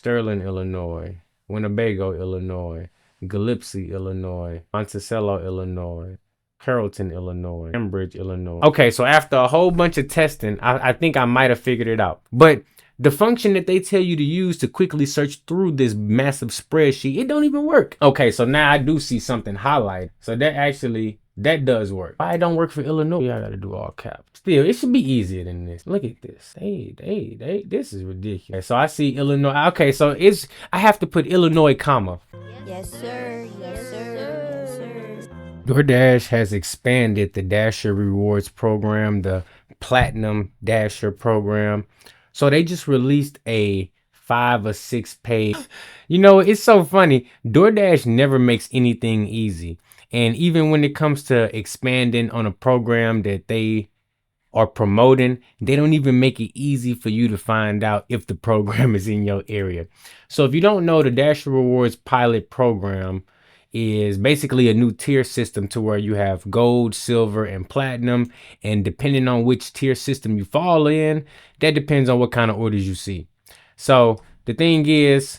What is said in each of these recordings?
Sterling, Illinois, Winnebago, Illinois, Gillespie, Illinois, Monticello, Illinois, Carrollton, Illinois, Cambridge, Illinois. Okay, so after a whole bunch of testing, I think I might have figured it out. But the function that they tell you to use to quickly search through this massive spreadsheet, it don't even work. Okay, so now I do see something highlighted. So that does work. Why it don't work for Illinois? Yeah, I gotta do all caps. Still, it should be easier than this. Look at this. This is ridiculous. So I see Illinois. Okay, so I have to put Illinois, comma. Yes, sir. Yes, sir. Yes, sir. DoorDash has expanded the Dasher Rewards program, the Platinum Dasher program. So they just released a 5 or 6 page. You know, it's so funny. DoorDash never makes anything easy. And even when it comes to expanding on a program that they are promoting, they don't even make it easy for you to find out if the program is in your area. So if you don't know, the Dasher Rewards pilot program is basically a new tier system to where you have gold, silver, and platinum. And depending on which tier system you fall in, that depends on what kind of orders you see. So the thing is,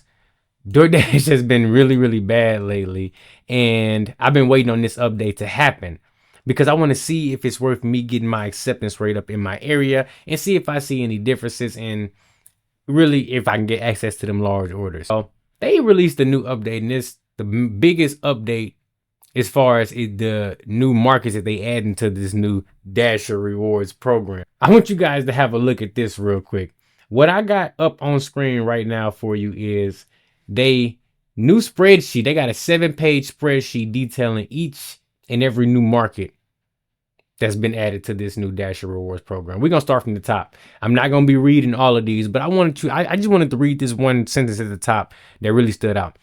DoorDash has been really, really bad lately. And I've been waiting on this update to happen because I want to see if it's worth me getting my acceptance rate up in my area and see if I see any differences in really if I can get access to them large orders. So they released a new update, and it's the biggest update as far as the new markets that they add into this new Dasher Rewards program. I want you guys to have a look at this real quick. What I got up on screen right now for you is new spreadsheet. They got a 7-page spreadsheet detailing each and every new market that's been added to this new Dasher Rewards program. We're gonna start from the top. I'm not gonna be reading all of these, but I just wanted to read this one sentence at the top that really stood out.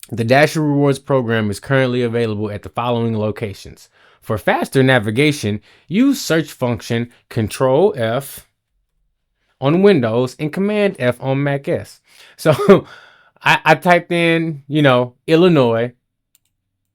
The Dasher Rewards program is currently available at the following locations. For faster navigation, use search function Control F on Windows and Command F on Mac OS. So I typed in, Illinois,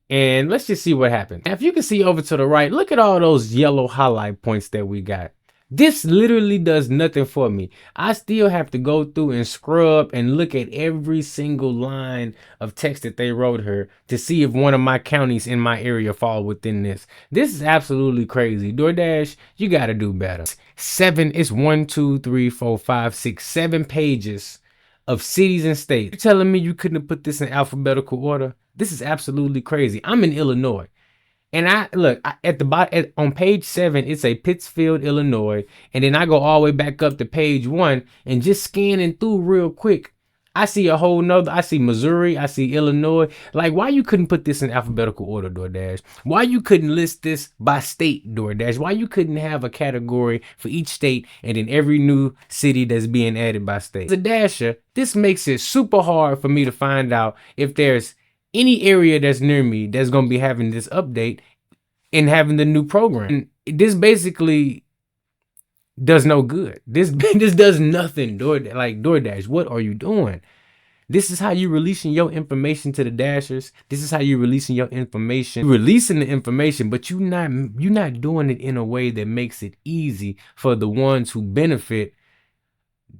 and let's just see what happens. Now, if you can see over to the right, look at all those yellow highlight points that we got. This literally does nothing for me. I still have to go through and scrub and look at every single line of text that they wrote here to see if one of my counties in my area fall within this. This is absolutely crazy. DoorDash, you got to do better. It's 1, 2, 3, 4, 5, 6, 7 pages of cities and states. You're telling me you couldn't have put this in alphabetical order? This is absolutely crazy. I'm in Illinois. And at the bottom on page 7, it's a Pittsfield, Illinois. And then I go all the way back up to page 1 and just scanning through real quick. I see I see Missouri, I see Illinois. Like, why you couldn't put this in alphabetical order, DoorDash? Why you couldn't list this by state, DoorDash? Why you couldn't have a category for each state and then every new city that's being added by state? As a Dasher, this makes it super hard for me to find out if there's any area that's near me that's going to be having this update and having the new program. And this basically does no good. This does nothing. DoorDash, what are you doing? This is how you releasing your information to the Dashers. This is how you releasing your information. You're releasing the information, but you're not doing it in a way that makes it easy for the ones who benefit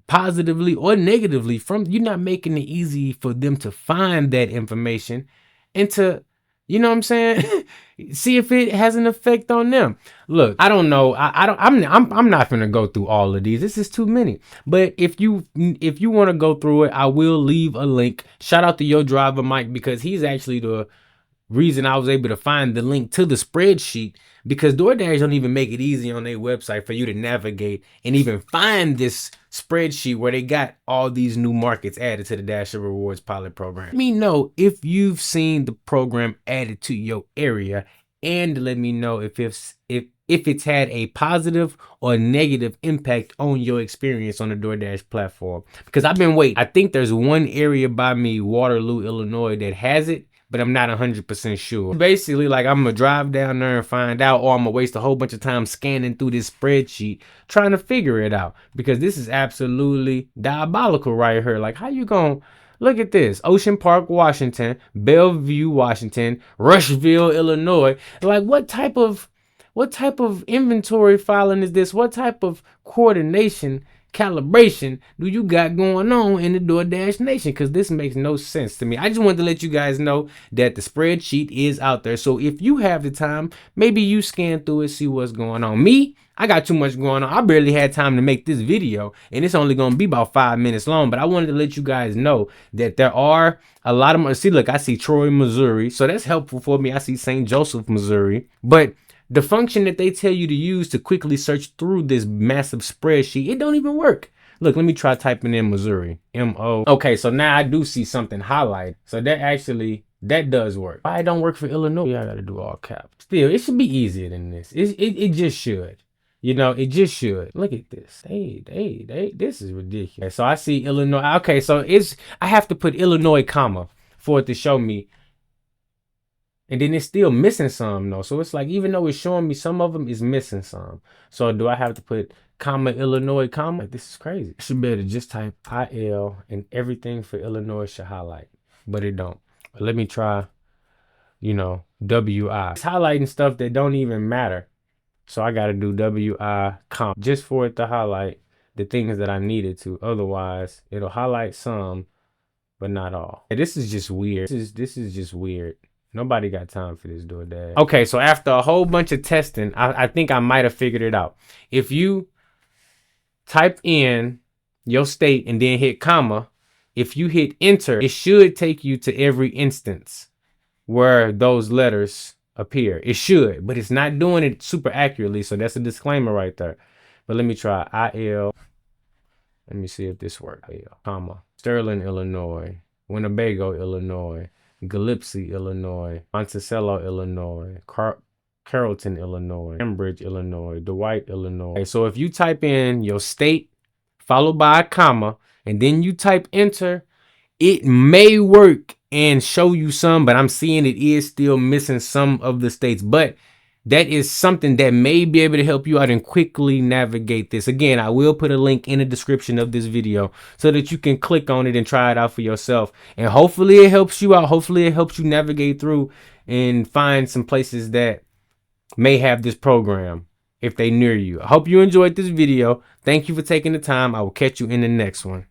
positively or negatively from. You're not making it easy for them to find that information and to, you know what I'm saying? See if it has an effect on them. Look, I don't know. I'm not gonna go through all of these. This is too many. But if you want to go through it, I will leave a link. Shout out to your driver Mike, because he's actually the reason I was able to find the link to the spreadsheet, because DoorDash don't even make it easy on their website for you to navigate and even find this spreadsheet where they got all these new markets added to the Dasher Rewards pilot program. Let me know if you've seen the program added to your area, and let me know if it's had a positive or negative impact on your experience on the DoorDash platform. Because I've been waiting. I think there's one area by me, Waterloo, Illinois, that has it, but I'm not 100% sure. Basically, like, I'm gonna drive down there and find out, or I'm gonna waste a whole bunch of time scanning through this spreadsheet trying to figure it out, because this is absolutely diabolical right here. Like, how you gonna look at this? Ocean Park, Washington, Bellevue, Washington, Rushville, Illinois. Like, what type of inventory filing is this? What type of coordination calibration do you got going on in the DoorDash Nation? Because this makes no sense to me. I just wanted to let you guys know that the spreadsheet is out there. So if you have the time, maybe you scan through it, see what's going on. Me, I got too much going on. I barely had time to make this video, and it's only going to be about 5 minutes long. But I wanted to let you guys know that there are a lot of, see, look, I see Troy, Missouri. So that's helpful for me. I see St. Joseph, Missouri. But the function that they tell you to use to quickly search through this massive spreadsheet, it don't even work. Look, let me try typing in Missouri. M-O. Okay, so now I do see something highlighted. So that does work. Why it don't work for Illinois? Yeah, I gotta do all caps. Still, it should be easier than this. It just should. You know, it just should. Look at this. This is ridiculous. So I see Illinois. Okay, so I have to put Illinois, comma, for it to show me. And then it's still missing some though. So it's like, even though it's showing me some of them, is missing some. So do I have to put comma Illinois, comma? Like, this is crazy. I should be able to just type IL and everything for Illinois should highlight. But it don't. But let me try, WI. It's highlighting stuff that don't even matter. So I got to do WI, comma, just for it to highlight the things that I needed to. Otherwise, it'll highlight some, but not all. This is just weird. This is just weird. Nobody got time for this DoorDash. Okay, so after a whole bunch of testing, I think I might have figured it out. If you type in your state and then hit comma, if you hit enter, it should take you to every instance where those letters appear. It should, but it's not doing it super accurately, so that's a disclaimer right there. But let me try IL. Let me see if this works. Comma. Sterling, Illinois. Winnebago, Illinois. Gillespie, Illinois, Monticello, Illinois, Carrollton, Illinois, Cambridge, Illinois, Dwight, Illinois. Okay, so if you type in your state followed by a comma and then you type enter, it may work and show you some, but I'm seeing it is still missing some of the states. But that is something that may be able to help you out and quickly navigate this. Again, I will put a link in the description of this video so that you can click on it and try it out for yourself. And hopefully it helps you out. Hopefully it helps you navigate through and find some places that may have this program if they near you. I hope you enjoyed this video. Thank you for taking the time. I will catch you in the next one.